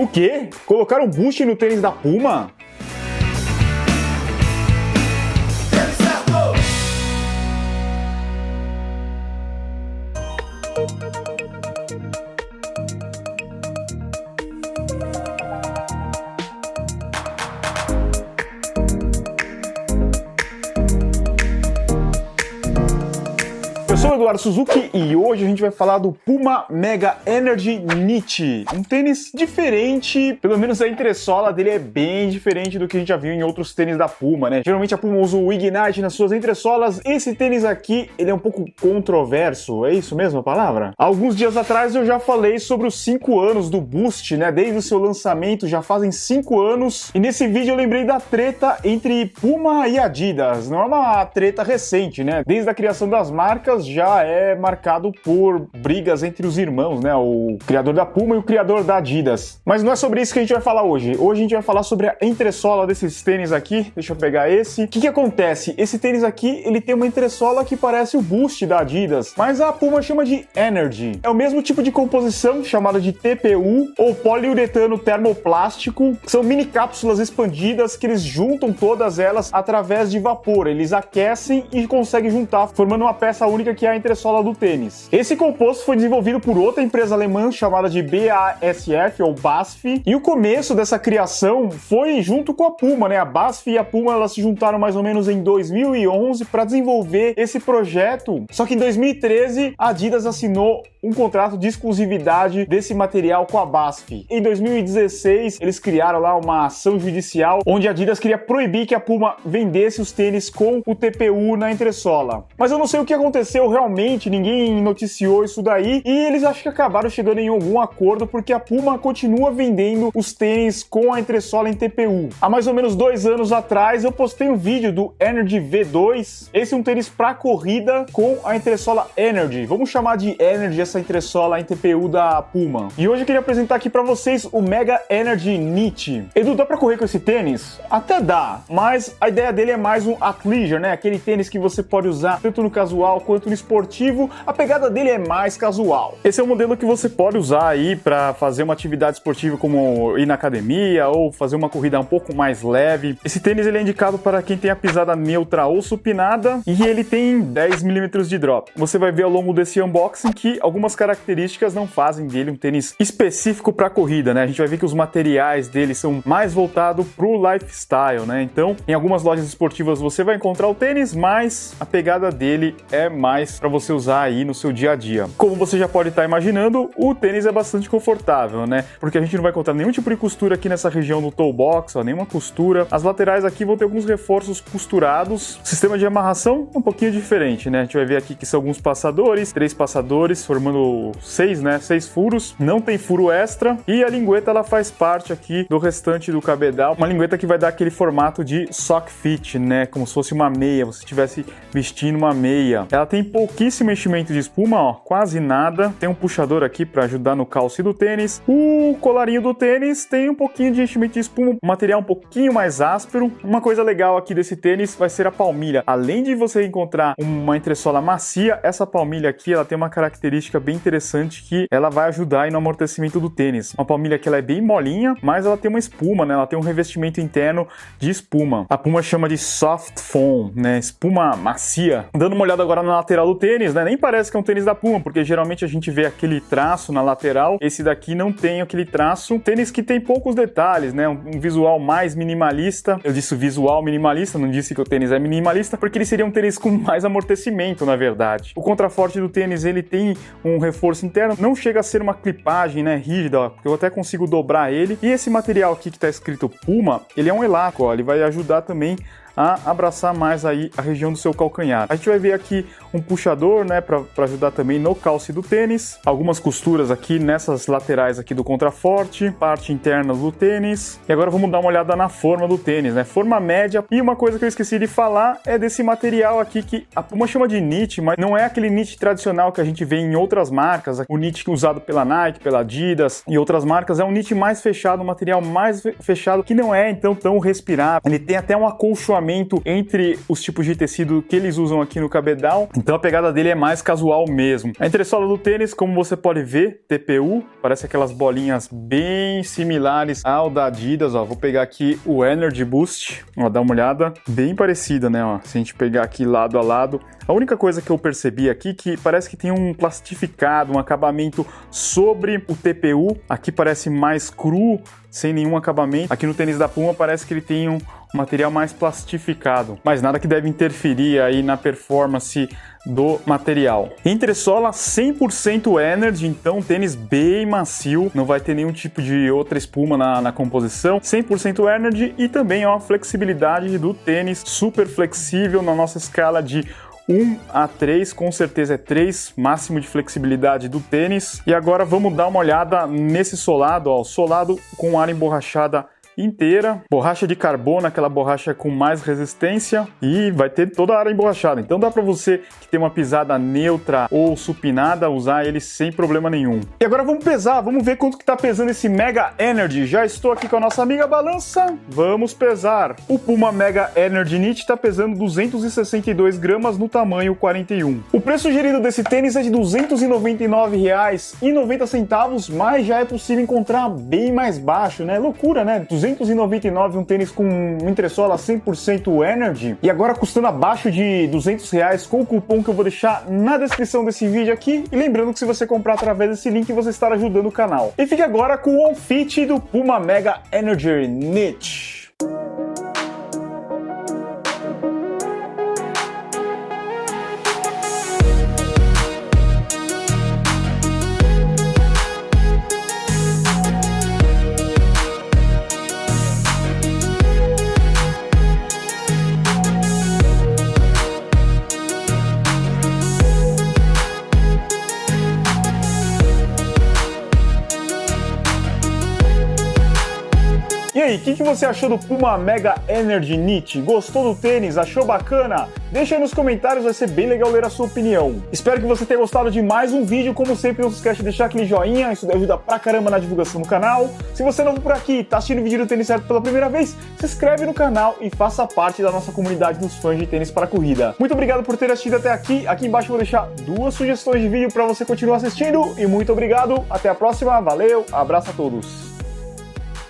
O quê? Colocaram boost no tênis da Puma? Eu sou o Eduardo Suzuki e hoje a gente vai falar do Puma Mega Energy Knit, um tênis diferente, pelo menos a entressola dele é bem diferente do que a gente já viu em outros tênis da Puma, né? Geralmente a Puma usa o Ignite nas suas entressolas, esse tênis aqui, ele é um pouco controverso, é isso mesmo a palavra? Alguns dias atrás eu já falei sobre os 5 anos do Boost, né? Desde o seu lançamento já fazem 5 anos, e nesse vídeo eu lembrei da treta entre Puma e Adidas, não é uma treta recente, né? Desde a criação das marcas já é marcado por brigas entre os irmãos, né? O criador da Puma e o criador da Adidas. Mas não é sobre isso que a gente vai falar hoje. Hoje a gente vai falar sobre a entressola desses tênis aqui. Deixa eu pegar esse. O que acontece? Esse tênis aqui, ele tem uma entressola que parece o Boost da Adidas, mas a Puma chama de Energy. É o mesmo tipo de composição, chamada de TPU, ou poliuretano termoplástico. São mini cápsulas expandidas que eles juntam todas elas através de vapor. Eles aquecem e conseguem juntar, formando uma peça única que é a entressola do tênis. Esse composto foi desenvolvido por outra empresa alemã chamada de BASF ou BASF, e o começo dessa criação foi junto com a Puma, né? A BASF e a Puma, elas se juntaram mais ou menos em 2011 para desenvolver esse projeto. Só que em 2013 a Adidas assinou um contrato de exclusividade desse material com a BASF. Em 2016 eles criaram lá uma ação judicial onde a Adidas queria proibir que a Puma vendesse os tênis com o TPU na entressola. Mas eu não sei o que aconteceu realmente, ninguém noticiou isso daí, e eles acho que acabaram chegando em algum acordo porque a Puma continua vendendo os tênis com a entressola em TPU. Há mais ou menos 2 anos atrás eu postei um vídeo do Energy V2. Esse é um tênis para corrida com a entressola Energy. Vamos chamar de Energy essa entressola em TPU da Puma. E hoje eu queria apresentar aqui para vocês o Mega Energy Knit. Edu, dá para correr com esse tênis? Até dá, mas a ideia dele é mais um athleisure, né? Aquele tênis que você pode usar tanto no casual quanto no esportivo. A pegada dele é mais casual. Esse é um modelo que você pode usar aí para fazer uma atividade esportiva, como ir na academia ou fazer uma corrida um pouco mais leve. Esse tênis ele é indicado para quem tem a pisada neutra ou supinada e ele tem 10 mm de drop. Você vai ver ao longo desse unboxing que algumas características não fazem dele um tênis específico para corrida, né? A gente vai ver que os materiais dele são mais voltados para o lifestyle, né? Então, em algumas lojas esportivas você vai encontrar o tênis, mas a pegada dele é mais para você usar aí no seu dia a dia. Como você já pode estar imaginando, o tênis é bastante confortável, né? Porque a gente não vai encontrar nenhum tipo de costura aqui nessa região do toe box, ó, nenhuma costura. As laterais aqui vão ter alguns reforços costurados. O sistema de amarração é um pouquinho diferente, né? A gente vai ver aqui que são alguns passadores, 3 passadores, formando 6, né? 6 furos. Não tem furo extra. E a lingueta, ela faz parte aqui do restante do cabedal. Uma lingueta que vai dar aquele formato de sock fit, né? Como se fosse uma meia, você estivesse vestindo uma meia. Ela tem pouquíssimo enchimento de espuma, ó, quase nada. Tem um puxador aqui para ajudar no calce do tênis. O colarinho do tênis tem um pouquinho de enchimento de espuma, um material um pouquinho mais áspero. Uma coisa legal aqui desse tênis vai ser a palmilha. Além de você encontrar uma entressola macia, essa palmilha aqui, ela tem uma característica bem interessante que ela vai ajudar aí no amortecimento do tênis. Uma palmilha que ela é bem molinha, mas ela tem uma espuma, né? Ela tem um revestimento interno de espuma. A Puma chama de soft foam, né? Espuma macia. Dando uma olhada agora na lateral do tênis, né? Nem parece que é um tênis da Puma, porque geralmente a gente vê aquele traço na lateral. Esse daqui não tem aquele traço. Tênis que tem poucos detalhes, né? Um visual mais minimalista. Eu disse visual minimalista, não disse que o tênis é minimalista, porque ele seria um tênis com mais amortecimento, na verdade. O contraforte do tênis, ele tem um reforço interno. Não chega a ser uma clipagem, né? Rígida, ó, porque eu até consigo dobrar ele. E esse material aqui que tá escrito Puma, ele é um elástico, ó. Ele vai ajudar também a abraçar mais aí a região do seu calcanhar. A gente vai ver aqui um puxador, né, para ajudar também no calce do tênis, algumas costuras aqui nessas laterais aqui do contraforte, parte interna do tênis. E agora vamos dar uma olhada na forma do tênis, né, forma média. E uma coisa que eu esqueci de falar é desse material aqui que a Puma chama de knit, mas não é aquele knit tradicional que a gente vê em outras marcas. O knit usado pela Nike, pela Adidas e outras marcas é um knit mais fechado, um material mais fechado que não é então tão respirável. Ele tem até um acolchoamento acabamento entre os tipos de tecido que eles usam aqui no cabedal, então a pegada dele é mais casual mesmo. A entressola do tênis, como você pode ver, TPU, parece aquelas bolinhas bem similares ao da Adidas, ó. Vou pegar aqui o Energy Boost, ó, dá uma olhada, bem parecida, né, ó. Se a gente pegar aqui lado a lado, a única coisa que eu percebi aqui que parece que tem um plastificado, um acabamento sobre o TPU, aqui parece mais cru, sem nenhum acabamento. Aqui no tênis da Puma parece que ele tem um material mais plastificado, mas nada que deve interferir aí na performance do material. Entressola 100% Energy, então tênis bem macio, não vai ter nenhum tipo de outra espuma na composição, 100% Energy e também ó, a flexibilidade do tênis, super flexível na nossa escala de 1 a 3, com certeza é 3, máximo de flexibilidade do tênis. E agora vamos dar uma olhada nesse solado, ó, solado com área emborrachada inteira, borracha de carbono, aquela borracha com mais resistência, e vai ter toda a área emborrachada, então dá para você que tem uma pisada neutra ou supinada usar ele sem problema nenhum. E agora vamos pesar, vamos ver quanto que tá pesando esse Mega Energy. Já estou aqui com a nossa amiga balança, vamos pesar. O Puma Mega Energy Knit tá pesando 262 gramas no tamanho 41. O preço sugerido desse tênis é de R$ 299,90, mas já é possível encontrar bem mais baixo, né? Loucura, né? 299 um tênis com entressola 100% Energy e agora custando abaixo de R$200 com o cupom que eu vou deixar na descrição desse vídeo aqui, e lembrando que se você comprar através desse link você estará ajudando o canal. E fique agora com o outfit do Puma Mega Energy Knit. E aí, o que você achou do Puma Mega Energy Knit? Gostou do tênis? Achou bacana? Deixa aí nos comentários, vai ser bem legal ler a sua opinião. Espero que você tenha gostado de mais um vídeo. Como sempre, não se esquece de deixar aquele joinha, isso ajuda pra caramba na divulgação do canal. Se você é novo por aqui, tá assistindo o vídeo do Tênis Certo pela primeira vez, se inscreve no canal e faça parte da nossa comunidade dos fãs de tênis para corrida. Muito obrigado por ter assistido até aqui. Aqui embaixo eu vou deixar 2 sugestões de vídeo para você continuar assistindo. E muito obrigado, até a próxima, valeu, abraço a todos.